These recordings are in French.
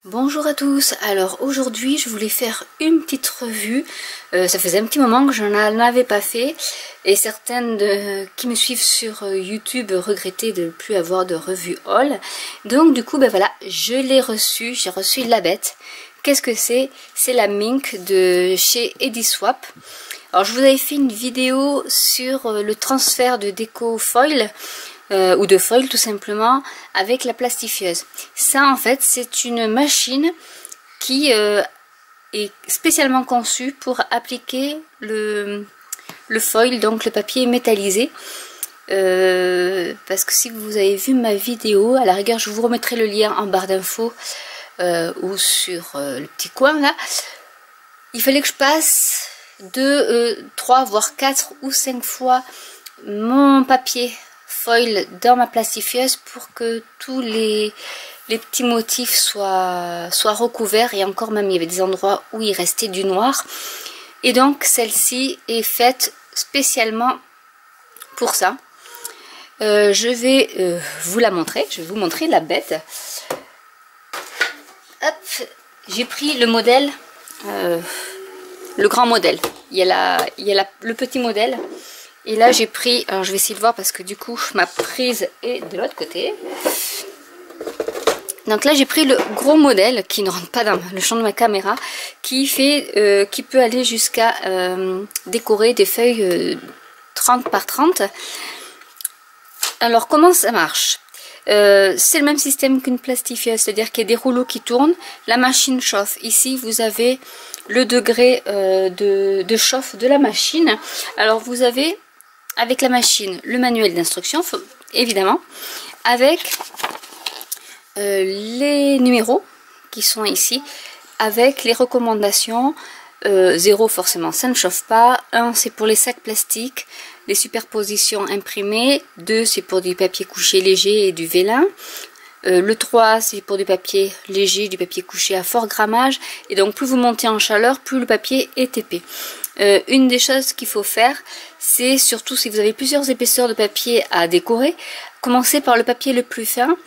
Bonjour à tous, alors aujourd'hui je voulais faire une petite revue, ça faisait un petit moment que je n'en avais pas fait et certaines qui me suivent sur YouTube regrettaient de ne plus avoir de revue haul. Donc du coup ben voilà, je l'ai reçu, j'ai reçu la bête. Qu'est-ce que c'est? C'est la Mink de chez Ediswap. Alors je vous avais fait une vidéo sur le transfert de déco foil. Ou de foil tout simplement avec la plastifieuse. Ça en fait c'est une machine qui est spécialement conçue pour appliquer le foil, donc le papier métallisé. Parce que si vous avez vu ma vidéo, à la rigueur je vous remettrai le lien en barre d'infos ou sur le petit coin là. Il fallait que je passe 3 voire 4 ou 5 fois mon papier foil dans ma plastifieuse pour que tous les petits motifs soient recouverts, et encore même il y avait des endroits où il restait du noir, et donc celle-ci est faite spécialement pour ça. Je vais vous la montrer, je vais vous montrer la bête. Hop, j'ai pris le modèle, le grand modèle. Il y a le petit modèle. Et là j'ai pris, alors je vais essayer de voir parce que du coup ma prise est de l'autre côté. Donc là j'ai pris le gros modèle qui ne rentre pas dans le champ de ma caméra, qui peut aller jusqu'à décorer des feuilles 30 par 30. Alors comment ça marche? C'est le même système qu'une plastifieuse, c'est-à-dire qu'il y a des rouleaux qui tournent, la machine chauffe. Ici vous avez le degré de chauffe de la machine. Alors vous avez avec la machine le manuel d'instruction évidemment, avec les numéros qui sont ici, avec les recommandations. 0 forcément ça ne chauffe pas, 1 c'est pour les sacs plastiques, les superpositions imprimées, 2 c'est pour du papier couché léger et du vélin, le 3 c'est pour du papier léger, du papier couché à fort grammage, et donc plus vous montez en chaleur, plus le papier est épais. Une des choses qu'il faut faire, c'est surtout si vous avez plusieurs épaisseurs de papier à décorer, commencez par le papier le plus fin,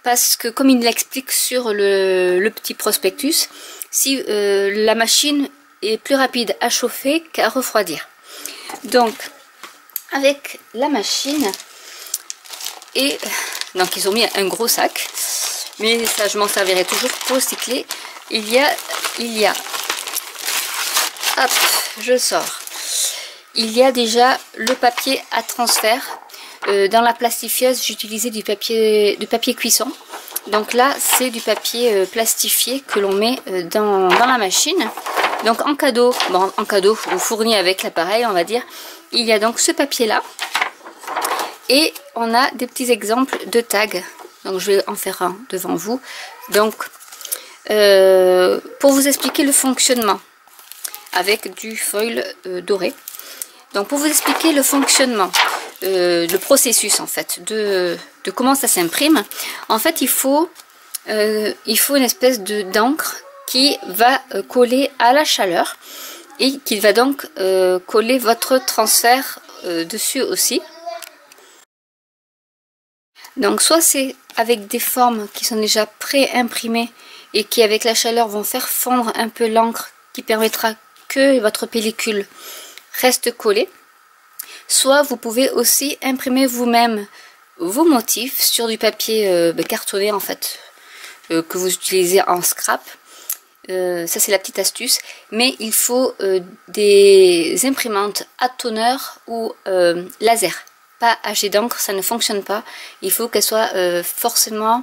parce que comme il l'explique sur le petit prospectus, si la machine est plus rapide à chauffer qu'à refroidir. Donc avec la machine, et donc ils ont mis un gros sac, mais ça je m'en servirai toujours pour recycler. Il y a hop, je sors, il y a déjà le papier à transfert. Dans la plastifieuse j'utilisais du papier cuisson, donc là c'est du papier plastifié que l'on met dans la machine. Donc en cadeau, bon, en cadeau ou fourni avec l'appareil on va dire, il y a donc ce papier là, et on a des petits exemples de tags. Donc je vais en faire un devant vous. Donc pour vous expliquer le fonctionnement avec du foil doré. Donc pour vous expliquer le fonctionnement, le processus en fait de comment ça s'imprime, en fait il faut une espèce d'encre qui va coller à la chaleur et qui va donc coller votre transfert dessus aussi. Donc soit c'est avec des formes qui sont déjà pré-imprimées et qui avec la chaleur vont faire fondre un peu l'encre, qui permettra que votre pellicule reste collée. Soit vous pouvez aussi imprimer vous-même vos motifs sur du papier cartonné en fait, que vous utilisez en scrap. Ça c'est la petite astuce, mais il faut des imprimantes à tonneur ou laser, pas à jet d'encre, ça ne fonctionne pas. Il faut qu'elle soit forcément,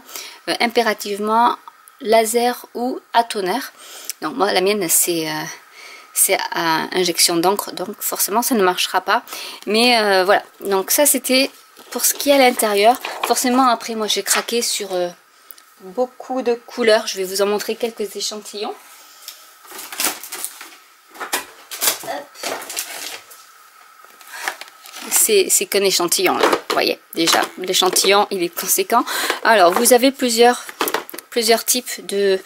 impérativement laser ou à tonneur. Donc moi la mienne c'est à injection d'encre, donc forcément ça ne marchera pas. Mais voilà, donc ça c'était pour ce qui est à l'intérieur. Forcément après moi j'ai craqué sur beaucoup de couleurs, je vais vous en montrer quelques échantillons. C'est qu'un échantillon là, vous voyez déjà l'échantillon il est conséquent. Alors vous avez plusieurs types de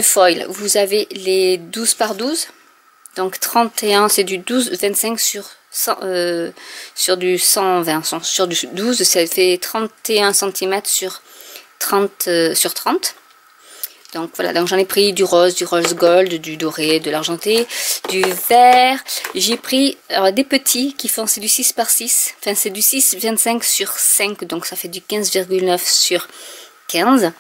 foil. Vous avez les 12 par 12, donc 31 c'est du 12-25 sur du 120, sur du 12 ça fait 31 cm sur 30 sur 30. Donc voilà, donc j'en ai pris du rose gold, du doré, de l'argenté, du vert. J'ai pris des petits qui font, c'est du 6 par 6. Enfin c'est du 6,25 sur 5, donc ça fait du 15,9 sur 15.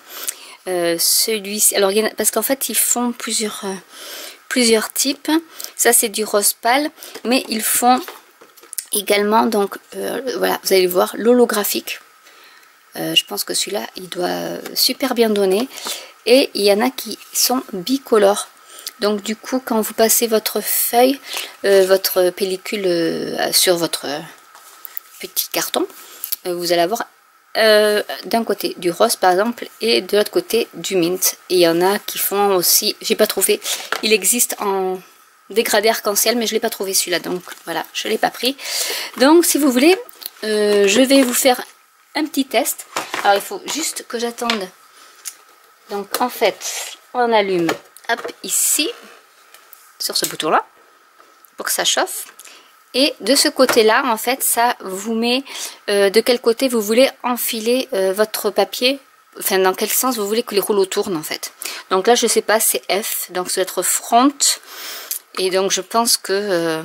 Celui-ci, alors parce qu'en fait ils font plusieurs types. Ça c'est du rose pâle, mais ils font également, donc voilà, vous allez le voir, l'holographique. Je pense que celui-là il doit super bien donner. Et il y en a qui sont bicolores. Donc du coup, quand vous passez votre feuille, votre pellicule sur votre petit carton, vous allez avoir d'un côté du rose par exemple et de l'autre côté du mint. Et il y en a qui font aussi, j'ai pas trouvé, il existe en dégradé arc-en-ciel, mais je l'ai pas trouvé celui-là, donc voilà, je l'ai pas pris. Donc si vous voulez, je vais vous faire un petit test. Alors il faut juste que j'attende. Donc en fait, on allume, hop, ici, sur ce bouton-là, pour que ça chauffe. Et de ce côté-là, en fait, ça vous met de quel côté vous voulez enfiler votre papier, enfin dans quel sens vous voulez que les rouleaux tournent en fait. Donc là, je sais pas, c'est F, donc ça doit être front. Et donc je pense que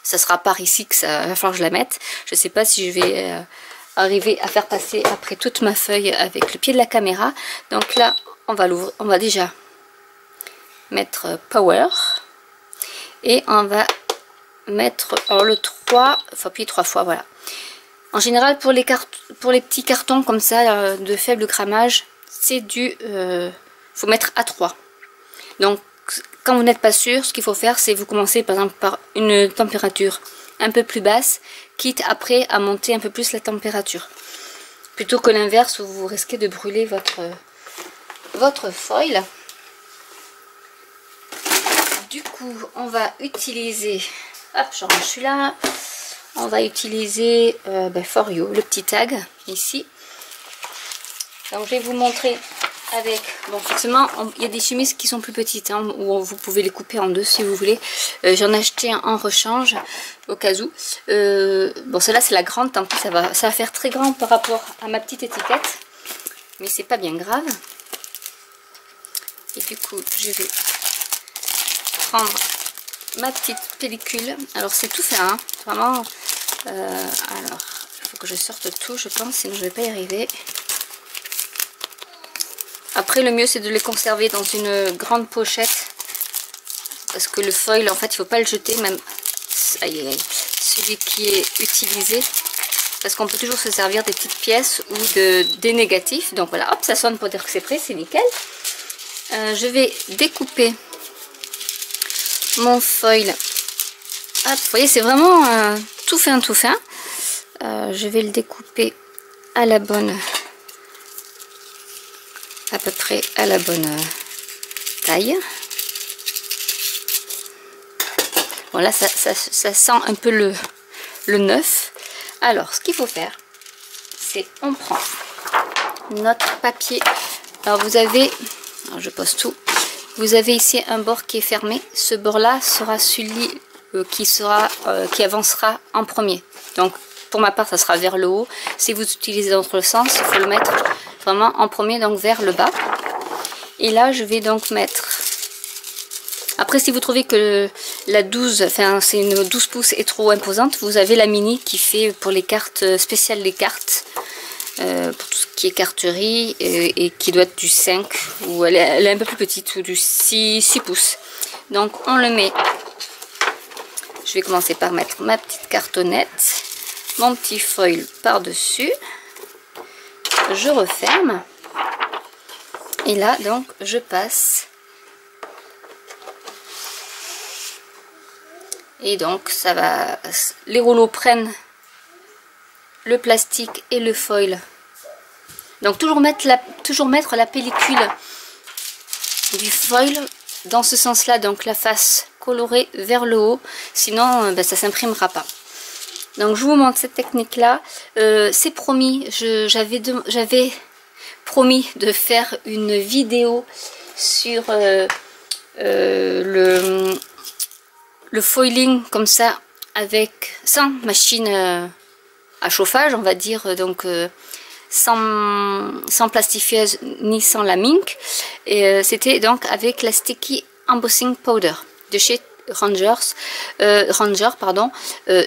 ça sera par ici que ça va falloir que je la mette. Je sais pas si je vais... arriver à faire passer après toute ma feuille avec le pied de la caméra. Donc là on va l'ouvrir, on va déjà mettre power et on va mettre alors le 3, il faut appuyer 3 fois, voilà. En général pour les petits cartons comme ça de faible grammage, c'est du faut mettre à 3. Donc quand vous n'êtes pas sûr, ce qu'il faut faire, c'est vous commencer par exemple par une température un peu plus basse, quitte après à monter un peu plus la température, plutôt que l'inverse où vous risquez de brûler votre foil. Du coup on va utiliser, hop, je range celui-là, on va utiliser For You, le petit tag ici. Donc je vais vous montrer avec, bon forcément il y a des chemises qui sont plus petites hein, où vous pouvez les couper en deux si vous voulez. J'en ai acheté un en rechange au cas où. Bon celle-là c'est la grande, tant pis, ça va faire très grand par rapport à ma petite étiquette, mais c'est pas bien grave. Et du coup je vais prendre ma petite pellicule. Alors c'est tout fait hein, vraiment. Alors il faut que je sorte tout je pense, sinon je vais pas y arriver. Après le mieux c'est de les conserver dans une grande pochette, parce que le foil en fait il faut pas le jeter, même aïe, aïe, celui qui est utilisé, parce qu'on peut toujours se servir des petites pièces ou des négatifs. Donc voilà, hop, ça sonne pour dire que c'est prêt, c'est nickel. Je vais découper mon foil. Hop, vous voyez c'est vraiment tout fin tout fin. Je vais le découper à la bonne, à peu près à la bonne taille. Voilà, ça sent un peu le neuf. Alors ce qu'il faut faire, c'est on prend notre papier. Alors vous avez, alors je pose tout, vous avez ici un bord qui est fermé. Ce bord là sera celui qui avancera en premier. Donc pour ma part ça sera vers le haut. Si vous utilisez dans l'autre sens, il faut le mettre vraiment en premier, donc vers le bas. Et là je vais donc mettre, après si vous trouvez que la 12, enfin c'est une 12 pouces est trop imposante, vous avez la mini qui fait pour les cartes spéciales, les cartes pour tout ce qui est carterie, et qui doit être du 5, ou elle est un peu plus petite, ou du 6 pouces. Donc on le met, je vais commencer par mettre ma petite cartonnette, mon petit foil par dessus, je referme, et là donc je passe, et donc ça va, les rouleaux prennent le plastique et le foil. Donc toujours mettre la pellicule du foil dans ce sens là, donc la face colorée vers le haut, sinon ça s'imprimera pas. Donc je vous montre cette technique là. C'est promis, j'avais promis de faire une vidéo sur le foiling comme ça, avec sans machine à chauffage on va dire, donc sans plastifieuse ni sans la mink. Et c'était donc avec la Sticky Embossing Powder de chez Ranger, pardon.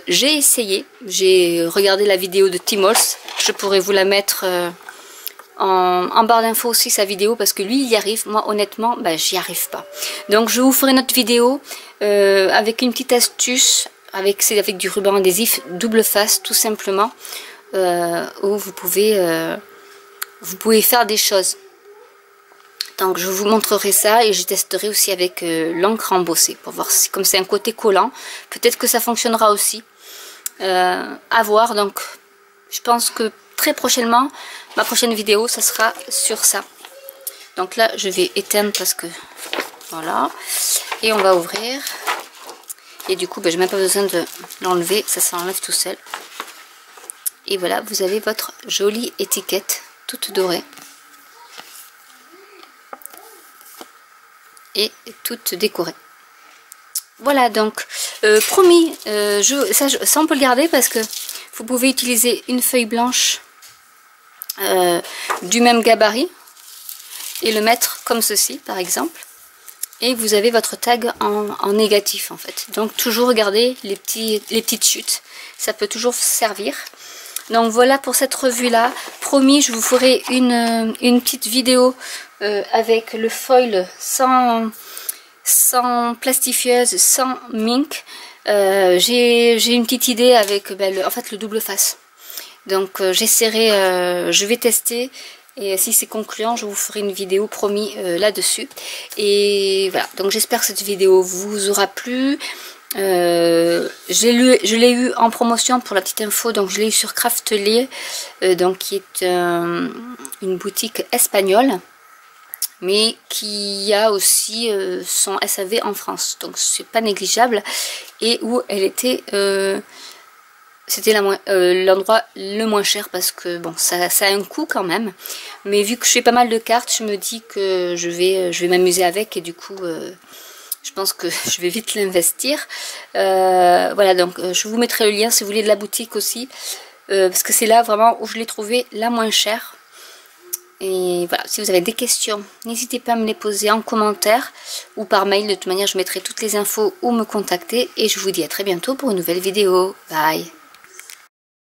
J'ai essayé, j'ai regardé la vidéo de Timols, je pourrais vous la mettre en barre d'infos aussi, sa vidéo, parce que lui il y arrive, moi honnêtement j'y arrive pas. Donc je vous ferai notre vidéo avec une petite astuce, c'est avec du ruban adhésif double face tout simplement, où vous pouvez faire des choses. Donc je vous montrerai ça et je testerai aussi avec l'encre embossée pour voir si, comme c'est un côté collant, peut-être que ça fonctionnera aussi. À voir. Donc je pense que très prochainement, ma prochaine vidéo, ça sera sur ça. Donc là je vais éteindre parce que voilà, et on va ouvrir. Et du coup je n'ai même pas besoin de l'enlever, ça s'enlève tout seul. Et voilà, vous avez votre jolie étiquette toute dorée et toute décorée. Voilà, donc promis, ça on peut le garder parce que vous pouvez utiliser une feuille blanche du même gabarit et le mettre comme ceci par exemple, et vous avez votre tag en négatif en fait. Donc toujours regarder les petites chutes, ça peut toujours servir. Donc voilà pour cette revue là. Promis, je vous ferai une petite vidéo avec le foil sans plastifieuse, sans mink. J'ai une petite idée avec en fait le double face. Donc j'essaierai, je vais tester, et si c'est concluant je vous ferai une vidéo promis là-dessus. Et voilà, donc j'espère que cette vidéo vous aura plu. Je l'ai eu en promotion pour la petite info, donc je l'ai eu sur Craftelier, donc qui est une boutique espagnole, mais qui a aussi son SAV en France, donc c'est pas négligeable, et où elle était c'était l'endroit le moins cher, parce que bon ça a un coût quand même, mais vu que je fais pas mal de cartes, je me dis que je vais m'amuser avec, et du coup je pense que je vais vite l'investir. Voilà, donc je vous mettrai le lien si vous voulez de la boutique aussi, parce que c'est là vraiment où je l'ai trouvé la moins chère. Et voilà, si vous avez des questions, n'hésitez pas à me les poser en commentaire ou par mail. De toute manière, je mettrai toutes les infos où me contacter. Et je vous dis à très bientôt pour une nouvelle vidéo. Bye!